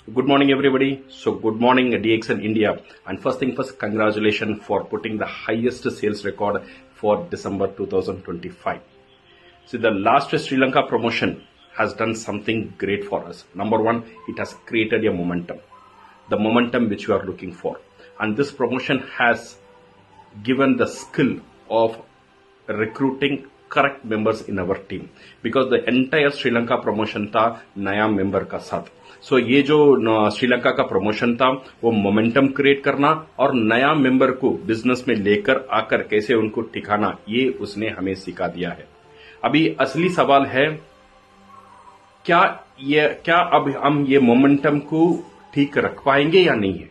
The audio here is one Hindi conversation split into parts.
Good morning, everybody. So, good morning, DXN India. And first thing first, congratulations for putting the highest sales record for December 2025. See, the last Sri Lanka promotion has done something great for us. Number one, it has created a momentum, the momentum which you are looking for. And this promotion has given the skill of recruiting correct members in our team, because the entire Sri Lanka promotion था नया मेंबर का साथ. सो ये जो श्रीलंका का प्रमोशन था वो मोमेंटम क्रिएट करना और नया मेंबर को बिजनेस में लेकर आकर कैसे उनको ठिकाना, ये उसने हमें सिखा दिया है. अभी असली सवाल है क्या अब हम ये मोमेंटम को ठीक रख पाएंगे या नहीं है.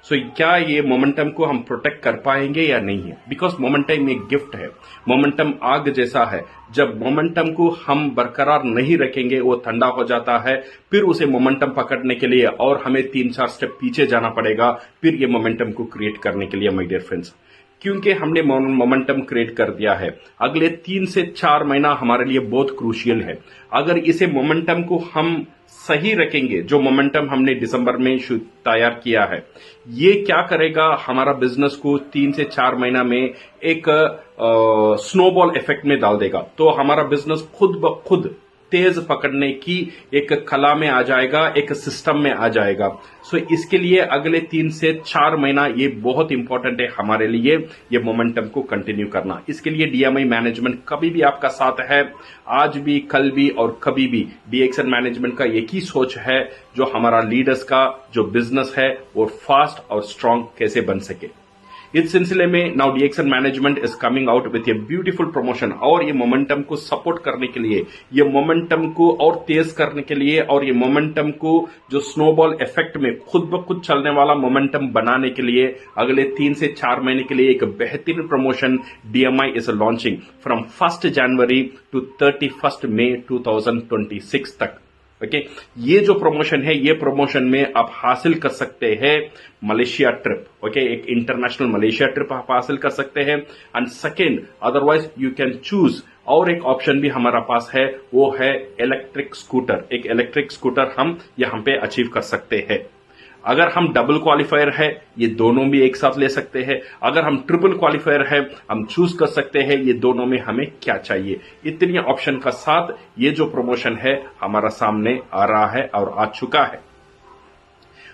सो क्या ये मोमेंटम को हम प्रोटेक्ट कर पाएंगे या नहीं है. बिकॉज मोमेंटम एक गिफ्ट है, मोमेंटम आग जैसा है. जब मोमेंटम को हम बरकरार नहीं रखेंगे वो ठंडा हो जाता है. फिर उसे मोमेंटम पकड़ने के लिए और हमें 3-4 स्टेप पीछे जाना पड़ेगा फिर ये मोमेंटम को क्रिएट करने के लिए. माय डियर फ्रेंड्स, क्योंकि हमने मोमेंटम क्रिएट कर दिया है, अगले 3 से 4 महीना हमारे लिए बहुत क्रूशियल है. अगर इसे मोमेंटम को हम सही रखेंगे, जो मोमेंटम हमने दिसंबर में तैयार किया है, ये क्या करेगा, हमारा बिजनेस को 3 से 4 महीना में एक स्नोबॉल इफेक्ट में डाल देगा. तो हमारा बिजनेस खुद ब खुद तेज पकड़ने की एक कला में आ जाएगा, एक सिस्टम में आ जाएगा. सो इसके लिए अगले 3 से 4 महीना ये बहुत इंपॉर्टेंट है हमारे लिए, ये मोमेंटम को कंटिन्यू करना. इसके लिए डीएमआई मैनेजमेंट कभी भी आपका साथ है, आज भी, कल भी और कभी भी. डीएक्सन मैनेजमेंट का एक ही सोच है, जो हमारा लीडर्स का जो बिजनेस है वो फास्ट और स्ट्रांग कैसे बन सके. इस सिलसिले में now DXN management is coming out with a beautiful promotion. और ये मोमेंटम को सपोर्ट करने के लिए, ये मोमेंटम को और तेज करने के लिए, और ये मोमेंटम को जो स्नोबॉल इफेक्ट में खुद ब खुद चलने वाला मोमेंटम बनाने के लिए अगले 3 से 4 महीने के लिए एक बेहतरीन promotion DMI is launching from 1 January to 31 May 2026 तक. ओके, ये जो प्रमोशन है, ये प्रमोशन में आप हासिल कर सकते हैं मलेशिया ट्रिप. ओके, एक इंटरनेशनल मलेशिया ट्रिप आप हासिल कर सकते हैं. And second, otherwise you can choose, और एक ऑप्शन भी हमारा पास है, वो है इलेक्ट्रिक स्कूटर. एक इलेक्ट्रिक स्कूटर हम यहां पे अचीव कर सकते हैं. अगर हम डबल क्वालिफायर है, ये दोनों भी एक साथ ले सकते हैं. अगर हम ट्रिपल क्वालिफायर है, हम चूज कर सकते हैं ये दोनों में हमें क्या चाहिए. इतनी ऑप्शन का साथ ये जो प्रमोशन है हमारा सामने आ रहा है और आ चुका है.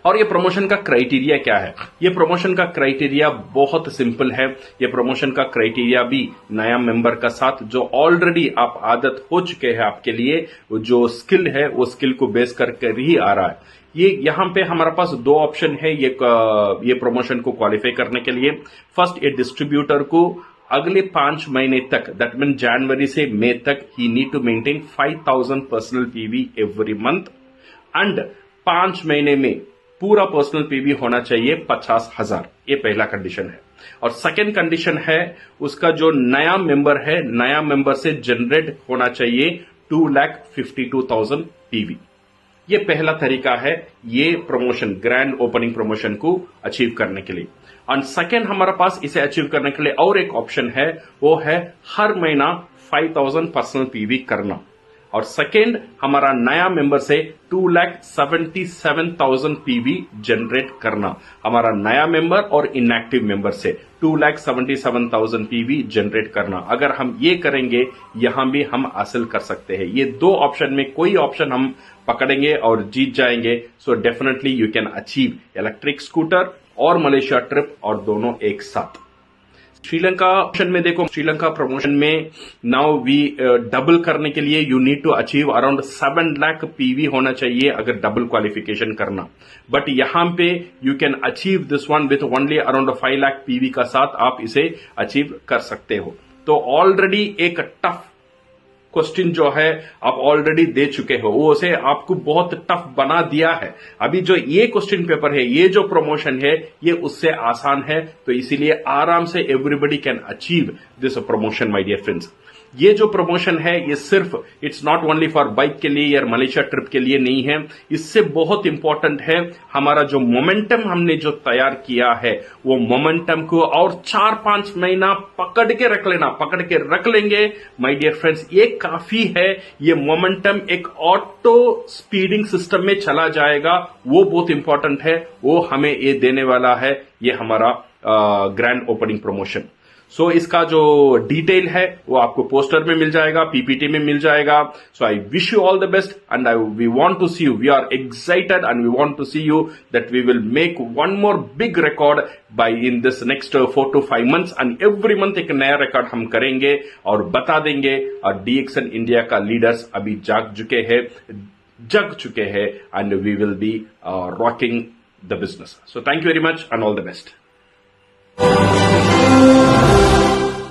और ये प्रमोशन का क्राइटेरिया क्या है? ये प्रमोशन का क्राइटेरिया बहुत सिंपल है. ये प्रमोशन का क्राइटेरिया भी नया मेंबर का साथ, जो ऑलरेडी आप आदत हो चुके हैं, आपके लिए जो स्किल है वो स्किल को बेस करके ही आ रहा है. ये यहां पे हमारे पास 2 ऑप्शन है ये प्रमोशन को क्वालिफाई करने के लिए. फर्स्ट, ये डिस्ट्रीब्यूटर को अगले 5 महीने तक, दैट मीन जनवरी से मई तक, he need to maintain 5000 personal PV every month. And 5 महीने में पूरा पर्सनल पीवी होना चाहिए 50,000. ये पहला कंडीशन है. और सेकेंड कंडीशन है, उसका जो नया मेंबर है, नया मेंबर से जनरेट होना चाहिए 2,52,000 पीवी. ये पहला तरीका है ये प्रमोशन, ग्रैंड ओपनिंग प्रमोशन को अचीव करने के लिए. और सेकेंड, हमारे पास इसे अचीव करने के लिए और एक ऑप्शन है, वो है हर महीना 5,000 पर्सनल पीवी करना. और सेकेंड, हमारा नया मेंबर से 2,77,000 पीवी जनरेट करना. हमारा नया मेंबर और इनएक्टिव मेंबर से 2,77,000 पीवी जनरेट करना. अगर हम ये करेंगे, यहां भी हम हासिल कर सकते हैं. ये 2 ऑप्शन में कोई ऑप्शन हम पकड़ेंगे और जीत जाएंगे. So definitely you can achieve electric scooter और मलेशिया ट्रिप, और दोनों एक साथ. श्रीलंका ऑप्शन में देखो, श्रीलंका प्रमोशन में नाउ वी डबल करने के लिए you need to achieve around 7 lakh PV होना चाहिए अगर डबल क्वालिफिकेशन करना. बट यहां पे you can achieve this one with only around 5 lakh PV का साथ आप इसे अचीव कर सकते हो. तो ऑलरेडी एक टफ क्वेश्चन जो है आप ऑलरेडी दे चुके हो, वो उसे आपको बहुत टफ बना दिया है. अभी जो ये क्वेश्चन पेपर है, ये जो प्रमोशन है, ये उससे आसान है. तो इसीलिए आराम से everybody can achieve this promotion, my dear friends. ये जो प्रमोशन है ये सिर्फ it's not only for bike के लिए या मलेशिया ट्रिप के लिए नहीं है, इससे बहुत इंपॉर्टेंट है हमारा जो मोमेंटम हमने जो तैयार किया है वो मोमेंटम को और 4-5 महीना पकड़ के रख लेना, पकड़ के रख लेंगे माय डियर फ्रेंड्स, ये काफी है। ये मोमेंटम एक ऑटो स्पीडिंग सिस्टम में चला जाएगा, वो बहुत इंपॉर्टेंट है, वो हमें ये देने वाला है ये हमारा ग्रैंड ओपनिंग प्रमोशन। सो इसका जो डिटेल है वो आपको पोस्टर में मिल जाएगा, पीपीटी में मिल जाएगा। So I wish you all the best and we want to see you, we are excited and we want to see you that we will make one more big record by in this next 4 to 5 months and every month एक नया रिकॉर्ड हम करेंगे और बता देंगे। और DXN इंडिया का लीडर्स अभी जग चुके हैं and we will be rocking the business. So thank you very much and all the best.